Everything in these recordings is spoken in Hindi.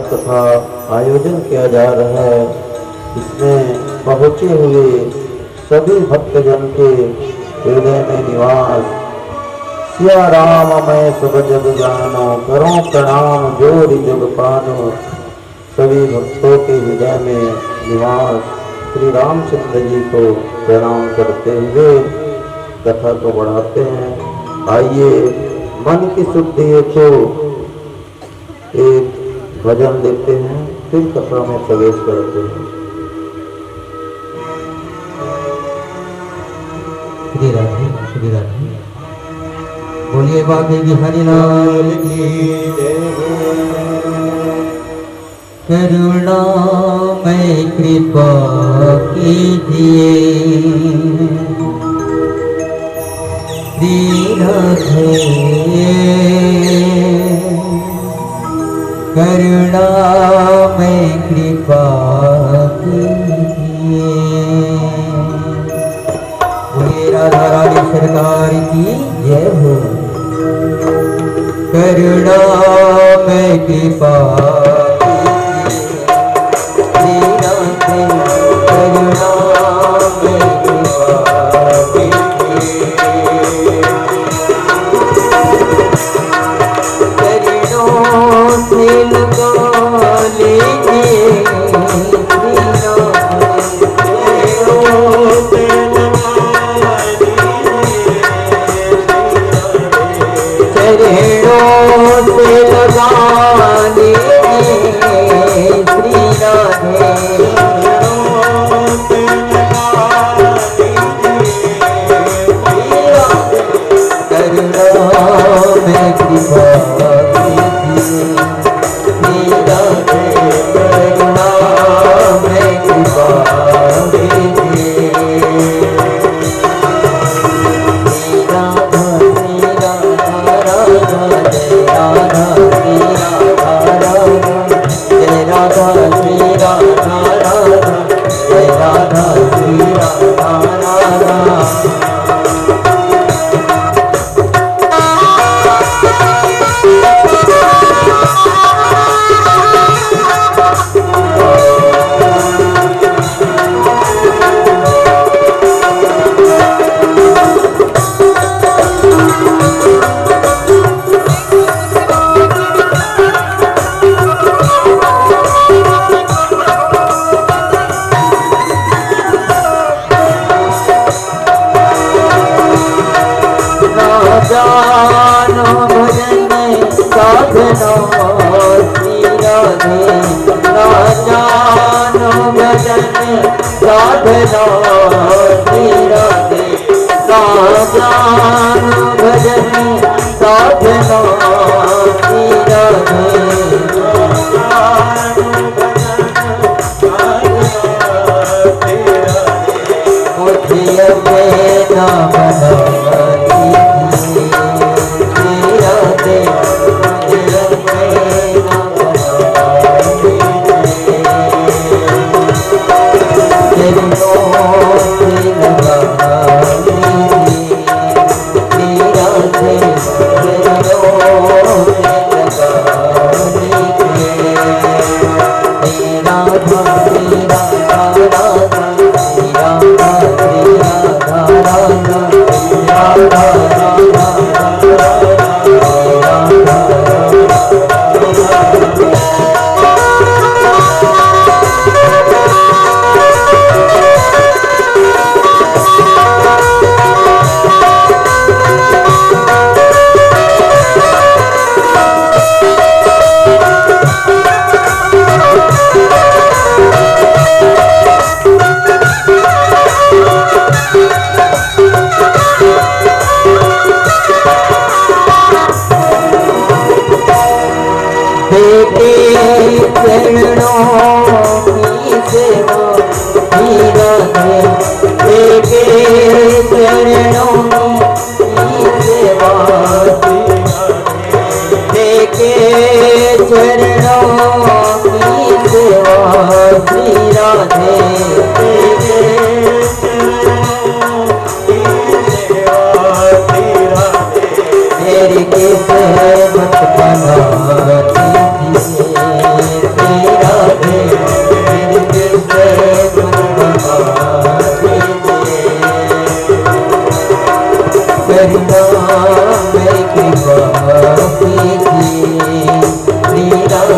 भागवत कथा आयोजन किया जा रहा है। इसमें पहुँचे हुए सभी भक्तजन के हृदय में निवास। सिया राम मैं सब जग जानो, करो प्रणाम जोरि जग पानो। सभी भक्तों के हृदय में निवास श्री रामचंद्र जी को प्रणाम करते हुए कथा को बढ़ाते हैं। आइए मन की शुद्धि को एक भजन देते हैं, फिर कथा में प्रवेश करते हैं। श्री राधे श्री राधे। बोलिए बाबे बिहारी लाल की जय। करुणा में कृपा कीजिए श्री राधे। करुणा में कृपा कीजिए। बोलिए राधा रानी सरकार की जय हो। करुणा में कृपा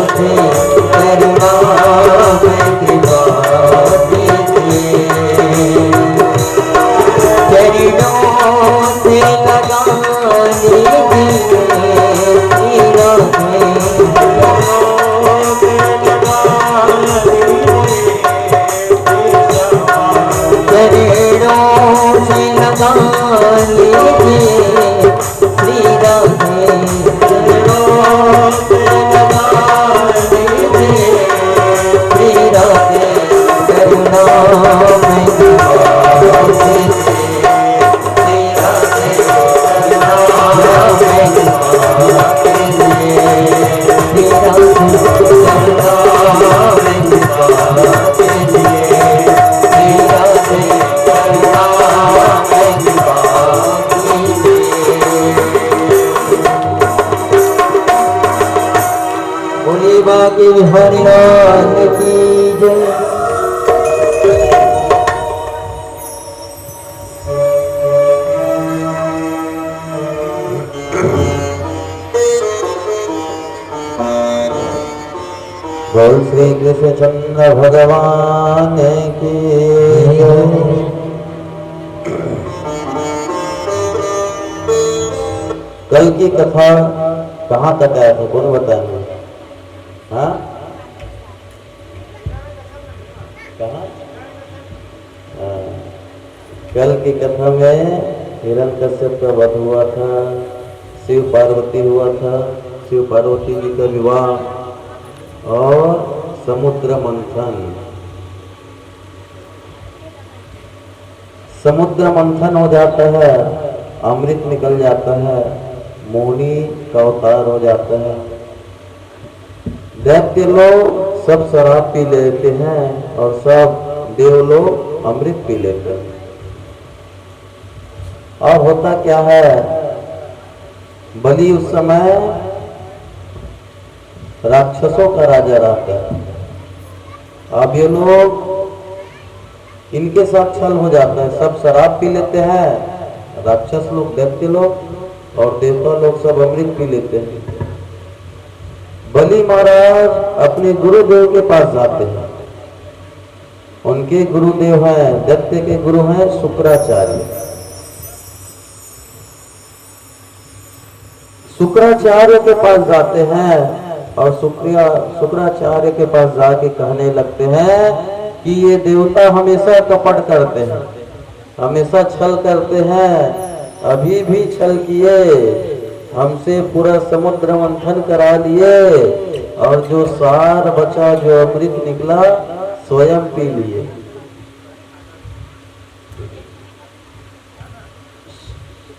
से करुणा में कृपा कीजिए, चरणों से लगा लीजिए हीरा चरणों से लगा लीजिए श्री राधे, चरणों से लगा लीजिए श्री राधे, करुणा में कृपा कीजिए श्री राधे, करुणा में कृपा कीजिए श्री राधे, करुणा में कृपा कीजिए श्री राधे, करुणा में कृपा कीजिए। बोले बाकी बिहारी लाल की जय। बोल श्री कृष्ण चंद्र भगवान की जय। कल की कथा कहाँ तक आया था, कौन बताएंगे? हाँ, कहाँ? कल की कथा में हिरण्यकश्यप का वध हुआ था, शिव पार्वती हुआ था, शिव पार्वती जी का विवाह और समुद्र मंथन। समुद्र मंथन हो जाता है, अमृत निकल जाता है, मोहिनी का अवतार हो जाता है, दैत्य लोग सब शराब पी लेते हैं और सब देव लोग अमृत पी लेते हैं। और होता क्या है, बलि उस समय राक्षसों का राजा रहता है। अब ये लोग, इनके साथ छल हो जाता है, सब शराब पी लेते हैं, राक्षस लोग, दैत्य लोग और देवता लोग सब अमृत पी लेते हैं। बलि महाराज अपने गुरुदेव के पास जाते हैं। उनके गुरुदेव हैं, दैत्य के गुरु हैं शुक्राचार्य। शुक्राचार्य के पास जाते हैं और शुक्राचार्य के पास जाके कहने लगते हैं कि ये देवता हमेशा कपट करते हैं, हमेशा छल करते हैं, अभी भी छल किए, हमसे पूरा समुद्र मंथन करा लिए और जो सार बचा, जो अमृत निकला, स्वयं पी लिए।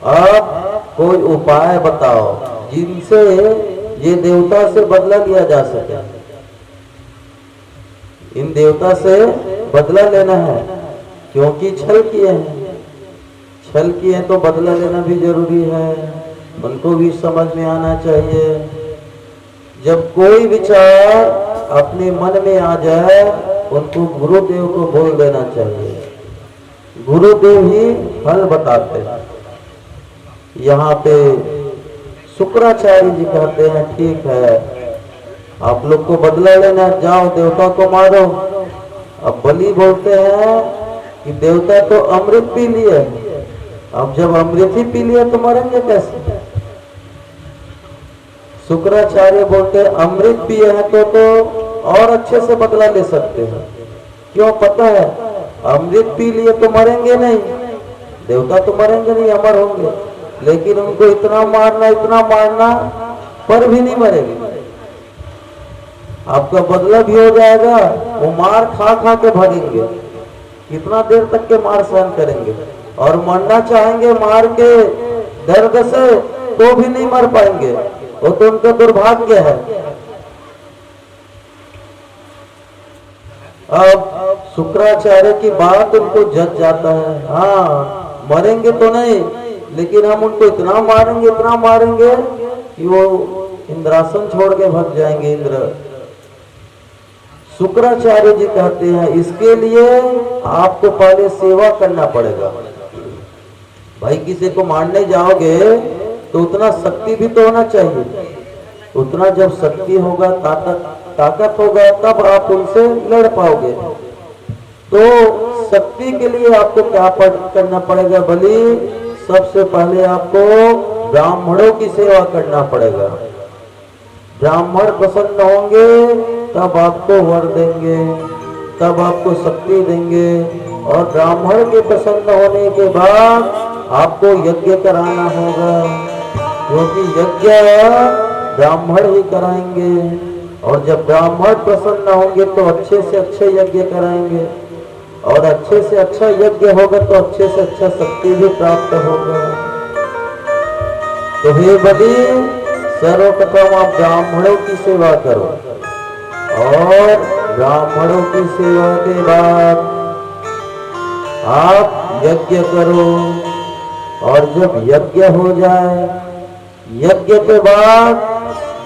अब कोई उपाय बताओ जिनसे ये देवता से बदला लिया जा सके। इन देवता से बदला लेना है, क्योंकि छल किए हैं, छल किए हैं तो बदला लेना भी जरूरी है, उनको भी समझ में आना चाहिए। जब कोई विचार अपने मन में आ जाए, उनको गुरुदेव को बोल देना चाहिए, गुरुदेव ही फल बताते हैं। यहाँ पे शुक्राचार्य जी कहते हैं ठीक है, आप लोग को बदला लेना, जाओ देवता को मारो। अब बलि बोलते हैं कि देवता तो अमृत पी लिए, अब जब अमृत ही पी लिए तो मरेंगे कैसे? शुक्राचार्य बोलते हैं अमृत पिए हैं तो और अच्छे से बदला ले सकते हैं। क्यों? पता है अमृत पी लिए तो मरेंगे नहीं, देवता तो मरेंगे नहीं, अमर होंगे, लेकिन उनको इतना मारना पर भी नहीं मरेंगे। आपका बदला भी हो जाएगा, वो मार खा खा के भागेंगे, कितना देर तक के मार सहन करेंगे, और मरना चाहेंगे मार के दर्द से तो भी नहीं मर पाएंगे, वो तो उनका दुर्भाग्य है। अब शुक्राचार्य की बात उनको जच जाता है, हाँ मरेंगे तो नहीं, लेकिन हम उनको इतना मारेंगे कि वो इंद्रासन छोड़ के भाग जाएंगे इंद्र। शुक्राचार्य जी कहते हैं इसके लिए आपको पहले सेवा करना पड़ेगा। भाई किसी को मारने जाओगे तो उतना शक्ति भी तो होना चाहिए, उतना जब शक्ति होगा, ताकत होगा, तब आप उनसे लड़ पाओगे। तो शक्ति के लिए आपको क्या करना पड़ेगा? बलि सबसे पहले आपको ब्राह्मणों की सेवा करना पड़ेगा। ब्राह्मण प्रसन्न होंगे तब आपको वर देंगे, तब आपको शक्ति देंगे। और ब्राह्मण के प्रसन्न होने के बाद आपको यज्ञ कराना होगा, क्योंकि यज्ञ ब्राह्मण ही कराएंगे। और जब ब्राह्मण प्रसन्न होंगे तो अच्छे से अच्छे यज्ञ कराएंगे, और अच्छे से अच्छा यज्ञ होगा तो अच्छे से अच्छा शक्ति भी प्राप्त होगा। तो हे बलि, सर्वप्रथम आप ब्राह्मणों की सेवा करो, और ब्राह्मणों की सेवा के बाद आप यज्ञ करो। और जब यज्ञ हो जाए, यज्ञ के बाद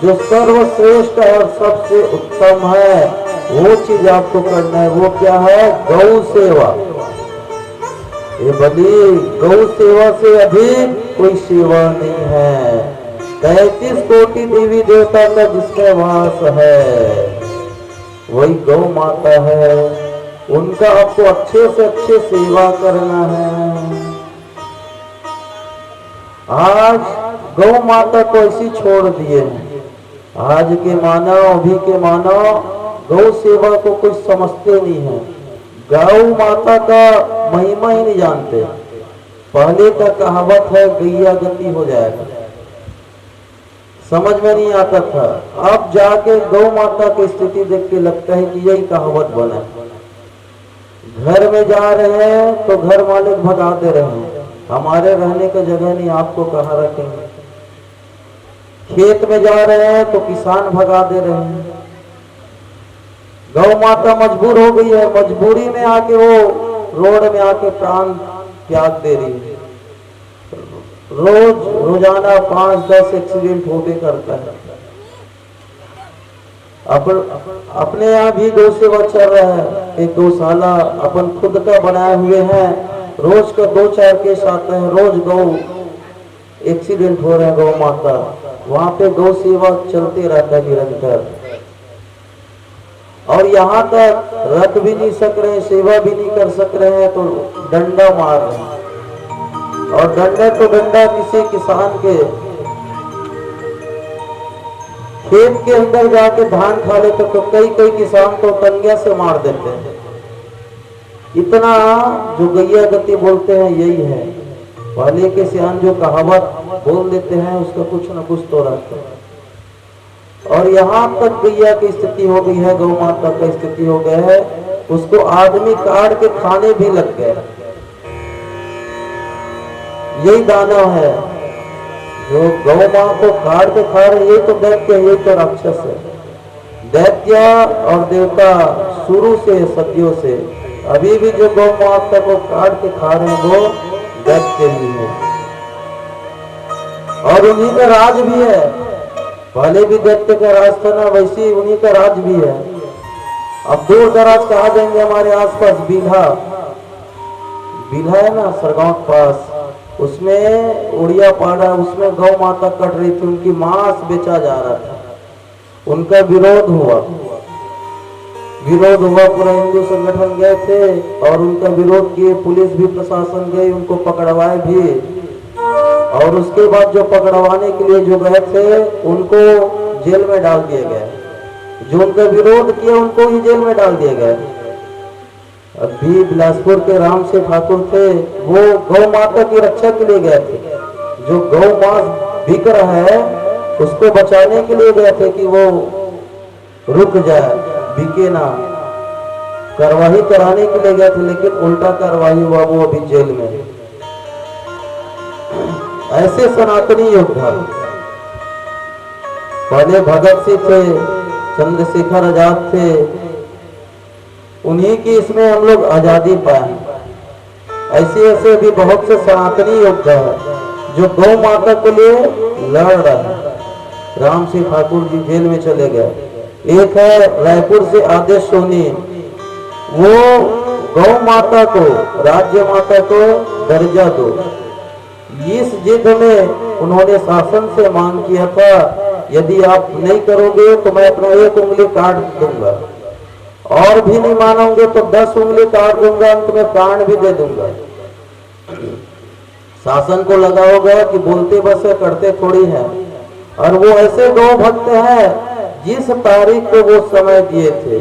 जो सर्वश्रेष्ठ और सबसे उत्तम है वो चीज आपको करना है। वो क्या है? गौ सेवा। ये बलि, गौ सेवा से अधिक कोई सेवा नहीं है। 33 कोटि देवी देवता का जिसमें वास है वही गौ माता है। उनका आपको अच्छे से अच्छे सेवा करना है। आज गौ माता को ऐसी छोड़ दिए हैं। आज के मानव, अभी के मानव गौ सेवा को कुछ समझते नहीं है। गौ माता का महिमा ही नहीं जानते। पहले का कहावत है गैया गति हो जाएगा, समझ में नहीं आता था। अब जाके गौ माता की स्थिति देख के लगता है कि यही कहावत बना। घर में जा रहे हैं तो घर मालिक भगा दे रहे हैं, हमारे रहने का जगह नहीं, आपको कहाँ रखेंगे। खेत में जा रहे हैं तो किसान भगा दे रहे हैं। गौ माता मजबूर हो गई है, मजबूरी में आके वो रोड में आके प्राण त्याग दे रही है। रोजाना 5-10 एक्सीडेंट होते करता है। अपने यहाँ भी गौ सेवा चल रहा है। एक गौशाला अपन खुद का बनाए हुए हैं। रोज का 2-4 केस आते हैं, रोज गौ एक्सीडेंट हो रहे हैं। गौ माता वहां पे गौ सेवा चलते रहता है निरंतर। और यहाँ तक रख भी नहीं सक रहे हैं, सेवा भी नहीं कर सक रहे हैं, तो डंडा मार रहे हैं। और डंडा तो डंडा किसी किसान के खेत के अंदर जाके धान खा लेते तो कई किसान तो टंगिया से मार देते हैं। इतना जो गैया गति बोलते हैं यही है। पहले के सियान जो कहावत बोल देते हैं उसका कुछ न कुछ तो रहता है। और यहाँ तक गैया की स्थिति हो गई है, गौ माता की स्थिति हो गया है, उसको आदमी काट के खाने भी लग गए। यही दानव है जो गौ मां को काट के खा रहे, ये तो दैत्य, ये तो राक्षस है। दैत्य और देवता शुरू से, सदियों से, अभी भी जो गौ माता को काट के खा रहे हैं वो दैत्य ही है। और उन्हीं का राज भी है। पहले भी दैत्य का राज था ना, वैसे उन्हीं का राज भी है। अब दूर दराज कहा जाएंगे हमारे आसपास बिल्हा है ना, सरगांव के पास, उसमें उड़िया पाड़ा, उसमें गौ माता कट रही थी, उनकी मांस बेचा जा रहा था। उनका विरोध हुआ, पूरा हिंदू संगठन गए थे और उनका विरोध किए। पुलिस भी, प्रशासन गई, उनको पकड़वाए भी। और उसके बाद जो पकड़वाने के लिए जो गए थे उनको जेल में डाल दिया गया। जो उनका विरोध किया उनको ही जेल में डाल दिया गया। अभी बिलासपुर के राम से ठाकुर थे, वो गौ माता की रक्षा के लिए गए थे। जो गौ मांस बिक रहा है उसको बचाने के लिए गए थे कि वो रुक जाए, बिके ना। कार्रवाई कराने के लिए गए थे, लेकिन उल्टा कार्रवाई हुआ, वो अभी जेल में। ऐसे सनातनी योद्धा पहले भगत सिंह थे, चंद्रशेखर आजाद थे, उन्हीं की इसमें हम लोग आजादी पाए। ऐसे भी बहुत से सनातनी योद्धा है जो गौ माता के लिए लड़ रहे हैं। राम सिंह ठाकुर जी जेल में चले गए। एक है रायपुर से आदेश सोनी, वो गौ माता को, राज्य माता को दर्जा दो, इस जिद में उन्होंने शासन से मांग किया था यदि आप नहीं करोगे तो मैं अपना 1 उंगली काट दूंगा, और भी नहीं मानोगे तो 10 उंगली काट दूंगा, अंत में प्राण भी दे दूंगा। शासन को लगा होगा कि बोलते बस है, करते थोड़ी है। और वो ऐसे गौ भक्त हैं जिस तारीख को वो समय दिए थे,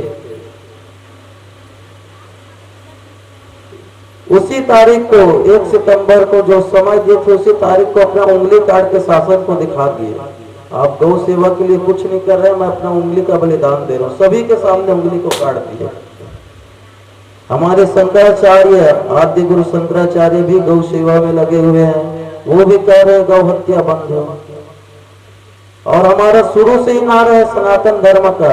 उसी तारीख को 1 सितंबर को जो समय दिए थे, उसी तारीख को अपना उंगली काट के शासन को दिखा दिए। आप गौ सेवा के लिए कुछ नहीं कर रहे, मैं अपना उंगली का बलिदान दे रहा हूँ। सभी के सामने उंगली को काट दिया। हमारे शंकराचार्य, आदि गुरु शंकराचार्य भी गौ सेवा में लगे हुए हैं, वो भी कह रहे गौ हत्या बंद हो। और हमारा शुरू से ही नारा है सनातन धर्म का,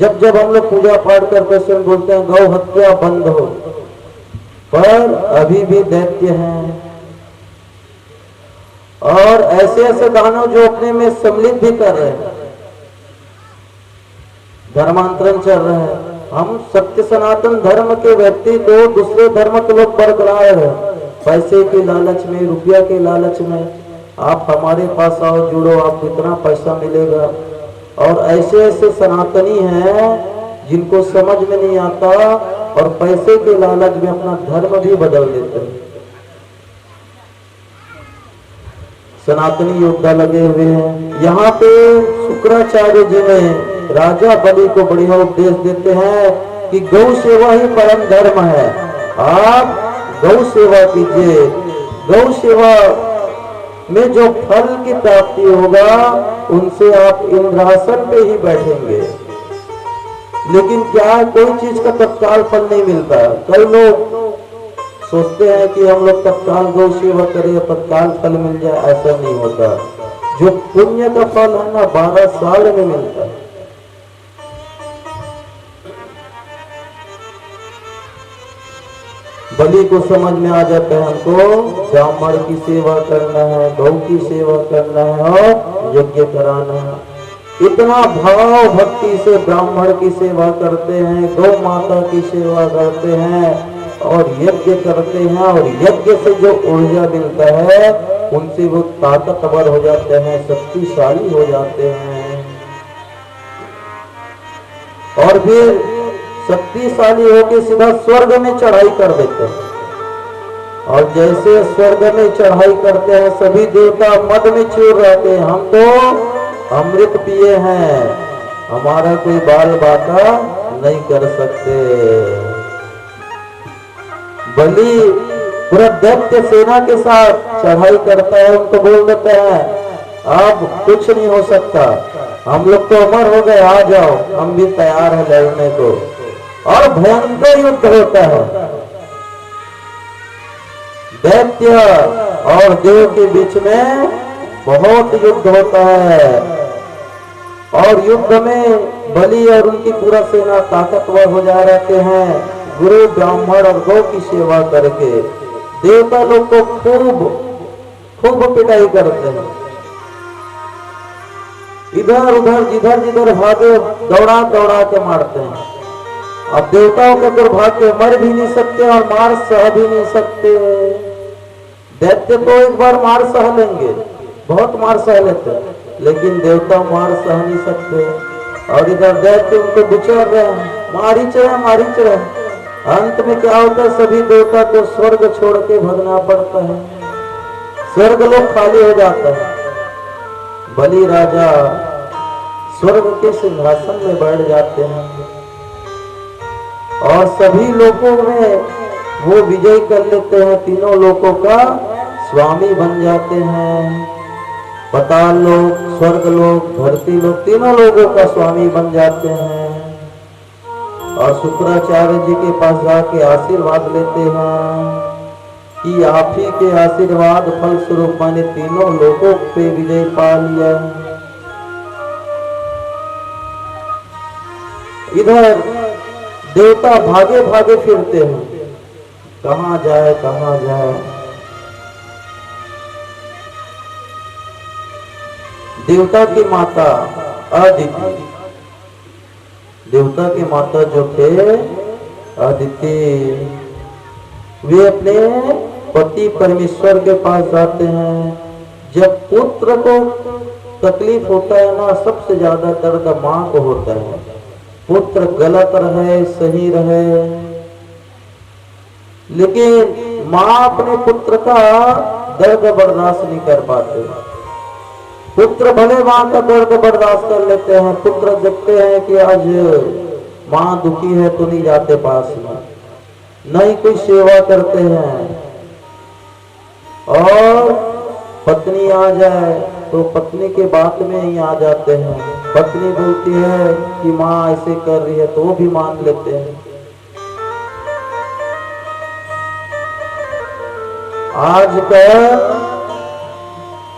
जब जब हम लोग पूजा पाठ करते समय बोलते हैं गौ हत्या बंद हो, पर अभी भी दैत्य हैं और ऐसे ऐसे दानव जो अपने में सम्मिलित भी कर रहे हैं, धर्मांतरण चल रहा है। हम सत्य सनातन धर्म के व्यक्ति तो दूसरे धर्म के लोग बरकरार है, पैसे के लालच में, रुपया के लालच में। आप हमारे पास आओ, जुड़ो, आपको इतना पैसा मिलेगा। और ऐसे ऐसे सनातनी हैं जिनको समझ में नहीं आता और पैसे के लालच में अपना धर्म भी बदल देते हैं। सनातनी योद्धा लगे हुए हैं। यहाँ पे शुक्राचार्य जी ने राजा बलि को बढ़िया उपदेश देते हैं कि गौ सेवा ही परम धर्म है। आप गौ सेवा कीजिए, गौ सेवा में जो फल की प्राप्ति होगा उनसे आप इंद्रासन पे ही बैठेंगे। लेकिन क्या है, कोई चीज का तत्काल फल नहीं मिलता। कई लोग सोचते हैं कि हम लोग तत्काल गौ सेवा करें, तत्काल फल मिल जाए, ऐसा नहीं होता। जो पुण्य का फल है ना, 12 साल में मिलता है। बलि को समझ में आ जाता है हमको ब्राह्मण की सेवा करना है, गौ की सेवा करना है और यज्ञ कराना है। इतना भाव भक्ति से ब्राह्मण की सेवा करते हैं, गौ माता की सेवा करते हैं और यज्ञ करते हैं। और यज्ञ से जो ऊर्जा मिलता है उनसे वो ताकतवर हो जाते हैं, शक्तिशाली हो जाते हैं और फिर शक्तिशाली होकर सीधा स्वर्ग में चढ़ाई कर देते हैं। और जैसे स्वर्ग में चढ़ाई करते हैं सभी देवता मद में चूर रहते हैं, हम तो अमृत पिए हैं, हमारा कोई बाल बाका नहीं कर सकते। बलि पूरा दैत्य सेना के साथ चढ़ाई करता है, उनको बोल देते हैं अब कुछ नहीं हो सकता, हम लोग तो अमर हो गए, आ जाओ, हम भी तैयार है लड़ने को। और भयंकर युद्ध होता है, दैत्य और देव के बीच में बहुत युद्ध होता है। और युद्ध में बलि और उनकी पूरा सेना ताकतवर हो जा रहते हैं, गुरु ब्राह्मण और गौ की सेवा करके। देवता लोग को खूब पिटाई करते हैं, इधर उधर जिधर जिधर भागे दौड़ा दौड़ा के मारते हैं। अब देवताओं के दुर्भाग्य, मर भी नहीं सकते और मार सह भी नहीं सकते। दैत्य तो एक बार मार सह लेंगे, बहुत मार सह लेते, लेकिन देवता मार सह नहीं सकते। और इधर दैत्य उनको बिचर रहे हैं, मारी चढ़े। अंत में क्या होता है, सभी देवता को स्वर्ग छोड़ के भगना पड़ता है, स्वर्ग लोग खाली हो जाता है। बलि राजा स्वर्ग के सिंहासन में बैठ जाते हैं और सभी लोगों में वो विजय कर लेते हैं, तीनों लोगों का स्वामी बन जाते हैं। पाताल लोक, स्वर्ग लोक, धरती लोक, तीनों लोगों का स्वामी बन जाते हैं। और शुक्राचार्य जी के पास जाके आशीर्वाद लेते हैं कि आप ही के आशीर्वाद फल स्वरूप मैंने तीनों लोगों पे विजय पा लिया। इधर देवता भागे भागे फिरते हैं, कहां जाए कहां जाए। देवता की माता अदिति, देवता की माता जो थे अदिति, वे अपने पति परमेश्वर के पास जाते हैं। जब पुत्र को तकलीफ होता है ना, सबसे ज्यादा दर्द माँ को होता है। पुत्र गलत रहे सही रहे, लेकिन माँ अपने पुत्र का दर्द बर्दाश्त नहीं कर पाते। पुत्र भले माँ का दर्द बर्दाश्त कर लेते हैं, पुत्र देखते हैं कि आज माँ दुखी है तो नहीं जाते पास में, नहीं कोई सेवा करते हैं। और पत्नी आ जाए तो पत्नी के बात में ही आ जाते हैं। पत्नी बोलती है कि माँ ऐसे कर रही है तो वो भी मान लेते हैं। आजकल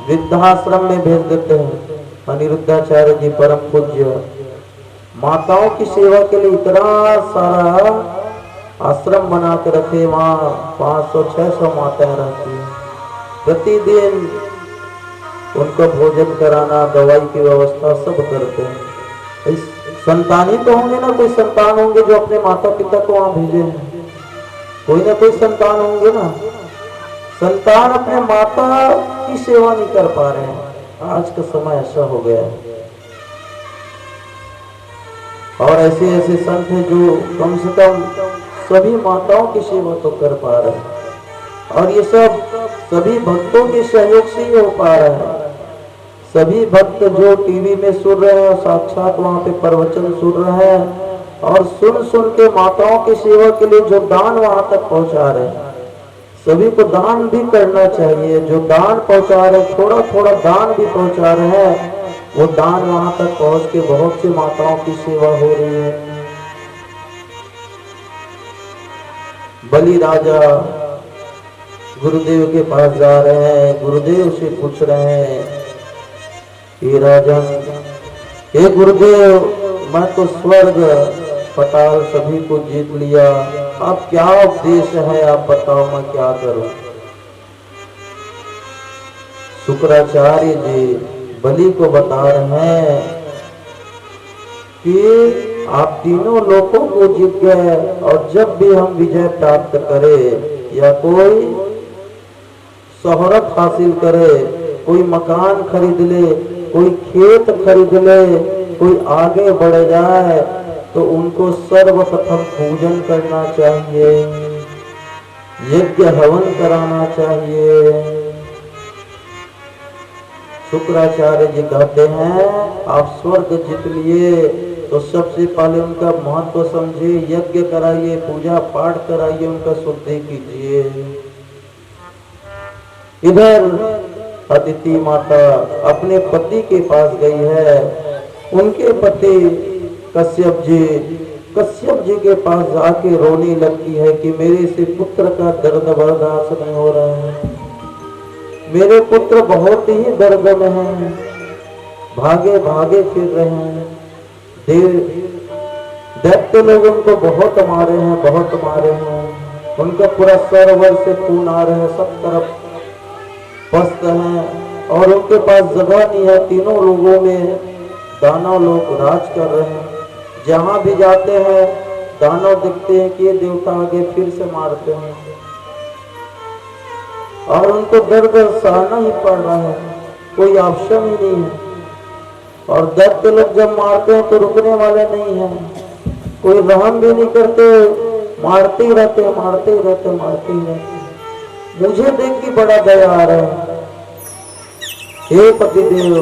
वृद्धाश्रम में भेज देते हैं। अनिरुद्धाचार्य जी परम पूज्य माताओं की सेवा के लिए इतना सारा आश्रम बना के रखे। वहाँ 500-600 माताएं रहती हैं। प्रतिदिन उनको भोजन कराना, दवाई की व्यवस्था सब करते हैं। संतान ही तो होंगे ना, कोई संतान होंगे जो अपने माता पिता को वहां भेजे हैं, कोई ना कोई संतान होंगे ना। संतान अपने माता की सेवा नहीं कर पा रहे हैं। आज का समय ऐसा हो गया है। और ऐसे ऐसे संत हैं जो कम से कम सभी माताओं की सेवा तो कर पा रहे हैं। और ये सब सभी भक्तों के सहयोग से ही हो पा रहा है। सभी भक्त जो टीवी में सुन रहे हैं, साक्षात वहाँ पे प्रवचन सुन रहे हैं, और सुन सुन के माताओं की सेवा के लिए जो दान वहाँ तक पहुँचा रहे हैं, सभी को दान भी करना चाहिए। जो दान पहुँचा रहे, थोड़ा थोड़ा दान भी पहुँचा रहे हैं, वो दान वहाँ तक पहुँच के बहुत सी माताओं की सेवा हो रही है। बलि राजा गुरुदेव के पास जा रहे हैं, गुरुदेव से पूछ रहे हैं, हे राजन, हे गुरुदेव, मैं तो स्वर्ग पताल सभी को जीत लिया, अब क्या उपदेश है, आप बताओ मैं क्या करूं। शुक्राचार्य जी बलि को बता रहे हैं कि आप तीनों लोगों को जीत गए, और जब भी हम विजय प्राप्त करें या कोई शोहरत हासिल करे, कोई मकान खरीद ले, कोई खेत खरीद ले, कोई आगे बढ़ जाए, तो उनको सर्वप्रथम पूजन करना चाहिए, यज्ञ हवन कराना चाहिए। शुक्राचार्य जी कहते हैं, आप स्वर्ग जीत लिए तो सबसे पहले उनका महत्व समझिए, यज्ञ कराइए, पूजा पाठ कराइए, उनका शुद्धि कीजिए। इधर अदिति माता अपने पति के पास गई है। उनके पति कश्यप जी के पास जाके रोने लगती है कि मेरे से पुत्र का दर्द बर्दाश्त नहीं हो रहा है, मेरे पुत्र बहुत ही दर्द में हैं, भागे भागे फिर रहे हैं, दैत्य लोग उनको बहुत मारे हैं, बहुत मारे हैं, उनका पूरा सरोवर से खून आ रहे हैं, सब तरफ पस्त हैं, और उनके पास जगह नहीं है। तीनों लोगों में दानव लोग राज कर रहे हैं। जहां भी जाते हैं दानव दिखते हैं कि ये देवता आगे फिर से मारते हैं, और उनको दर्द सहना ही पड़ रहा है, कोई ऑप्शन ही नहीं है। और दैत्य लोग जब मारते हैं तो रुकने वाले नहीं है, कोई रहम भी नहीं करते, मारते ही रहते, मारते ही रहते, मारते ही रहते। मुझे देख के बड़ा दया आ रहा है। हे पतिदेव,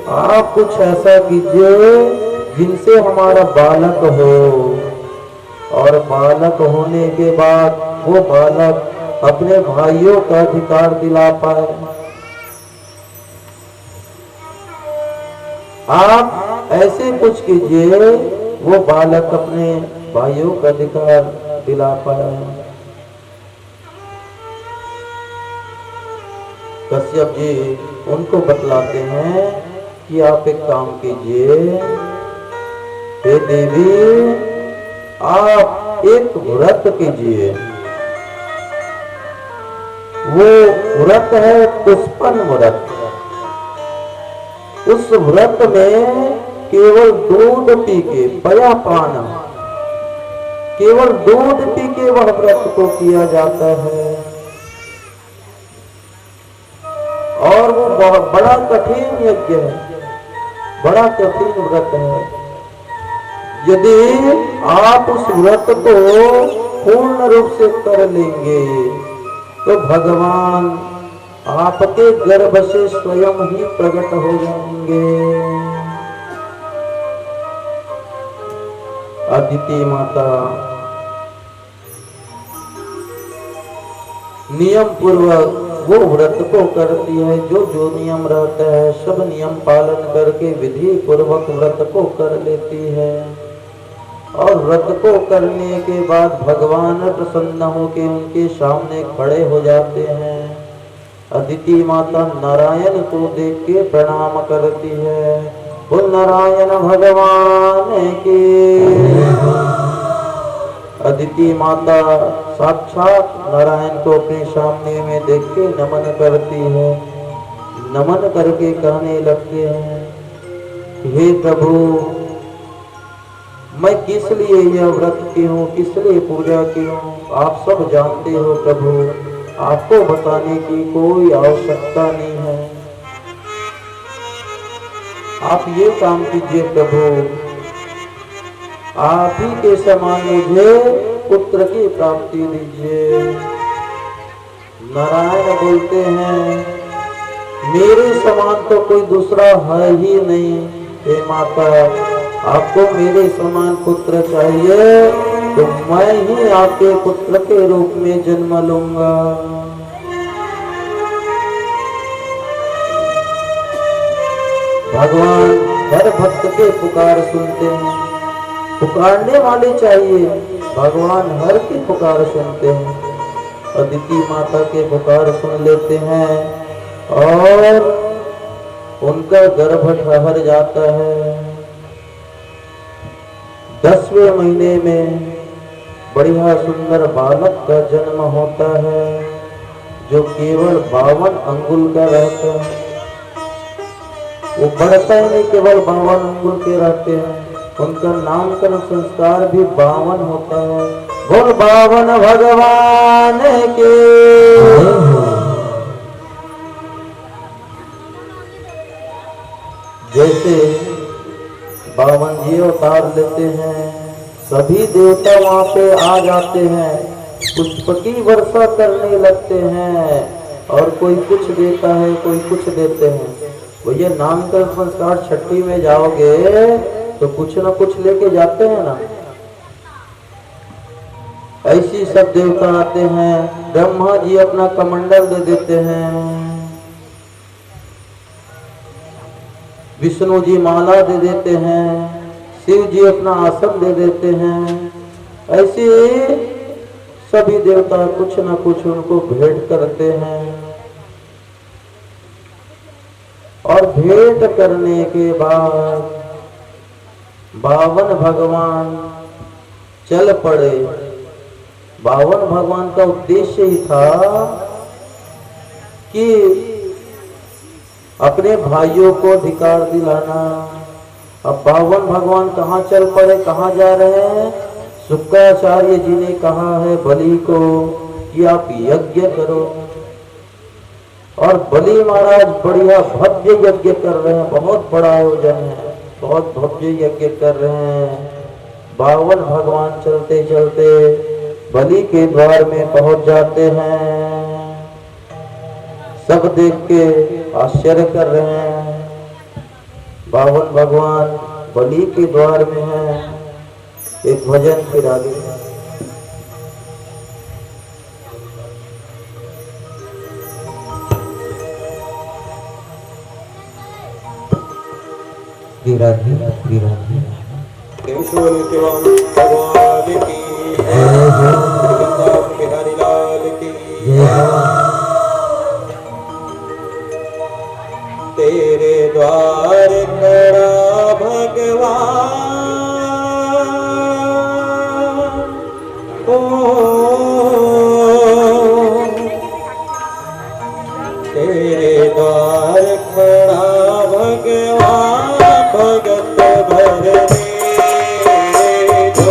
आप कुछ ऐसा कीजिए जिनसे हमारा बालक हो, और बालक होने के बाद वो बालक अपने भाइयों का अधिकार दिला पाए। आप ऐसे कुछ कीजिए वो बालक अपने भाइयों का अधिकार दिला पाए। कश्यप जी उनको बतलाते हैं कि आप एक काम कीजिए, हे देवी, आप एक व्रत कीजिए। वो व्रत है पुष्पन व्रत। उस व्रत में केवल दूध पी के, पया पान, केवल दूध पी के वह व्रत को किया जाता है, और वो बहुत बड़ा कठिन यज्ञ है। बड़ा कठिन व्रत है। यदि आप उस व्रत को पूर्ण रूप से कर लेंगे तो भगवान आपके गर्भ से स्वयं ही प्रकट हो जाएंगे। अदिति माता नियम पूर्वक वो व्रत को करती है, जो जो नियम रहता है सब नियम पालन करके विधि पूर्वक व्रत को कर लेती है। और व्रत को करने के बाद भगवान प्रसन्न होकर उनके सामने खड़े हो जाते हैं। अदिति माता नारायण को देख के प्रणाम करती है, बोल नारायण भगवान की। अदिति माता साक्षात नारायण को अपने सामने में देख के नमन करती है। नमन करके कहने लगते हैं, हे प्रभु, मैं किस लिए यह व्रत की हूँ, किस लिए पूजा की हूँ, आप सब जानते हो प्रभु। आपको बताने की कोई आवश्यकता नहीं है। आप ये काम कीजिए प्रभु, आप ही के समान मुझे पुत्र की प्राप्ति दीजिए। नारायण बोलते हैं, मेरे समान तो कोई दूसरा है ही नहीं। हे माता, आपको मेरे समान पुत्र चाहिए तो मैं ही आपके पुत्र के रूप में जन्म लूंगा। भगवान हर भक्त के पुकार सुनते हैं। पुकारने वाले चाहिए, भगवान हर की पुकार सुनते हैं। अदिति माता के पुकार सुन लेते हैं और उनका गर्भ ठहर जाता है। 10वें महीने में बढ़िया सुंदर बालक का जन्म होता है, जो केवल 52 अंगुल का रहता है। वो बढ़ता ही नहीं, केवल 52 अंगुल के रहते हैं। उनका नामकरण संस्कार भी 52 होता है। बोल 52 भगवान के। जैसे 52 जी अवतार लेते हैं, सभी देवता वहां पे आ जाते हैं, पुष्प की वर्षा करने लगते हैं और कोई कुछ देता है, कोई कुछ देते हैं। वो ये नामकरण संस्कार छठी में जाओगे तो कुछ ना कुछ लेके जाते हैं ना। ऐसी सब देवता आते हैं। ब्रह्मा जी अपना कमंडल दे देते हैं, विष्णु जी माला दे देते हैं, शिव जी अपना आसन दे देते हैं। ऐसे सभी देवता कुछ न कुछ उनको भेंट करते हैं। और भेंट करने के बाद 52 भगवान चल पड़े। 52 भगवान का उद्देश्य ही था कि अपने भाइयों को अधिकार दिलाना। अब 52 भगवान कहाँ चल पड़े, कहाँ जा रहे हैं? शुक्राचार्य जी ने कहा है बलि को कि आप यज्ञ करो। और बलि महाराज बढ़िया भव्य यज्ञ कर रहे हैं, बहुत बड़ा आयोजन है, बहुत भव्य यज्ञ कर रहे हैं। 52 भगवान चलते चलते बलि के द्वार में पहुंच जाते हैं। सब देख के आश्चर्य कर रहे हैं। 52 भगवान बलि के द्वार में हैं। एक भजन फिर आगे। राधे राधे भगवान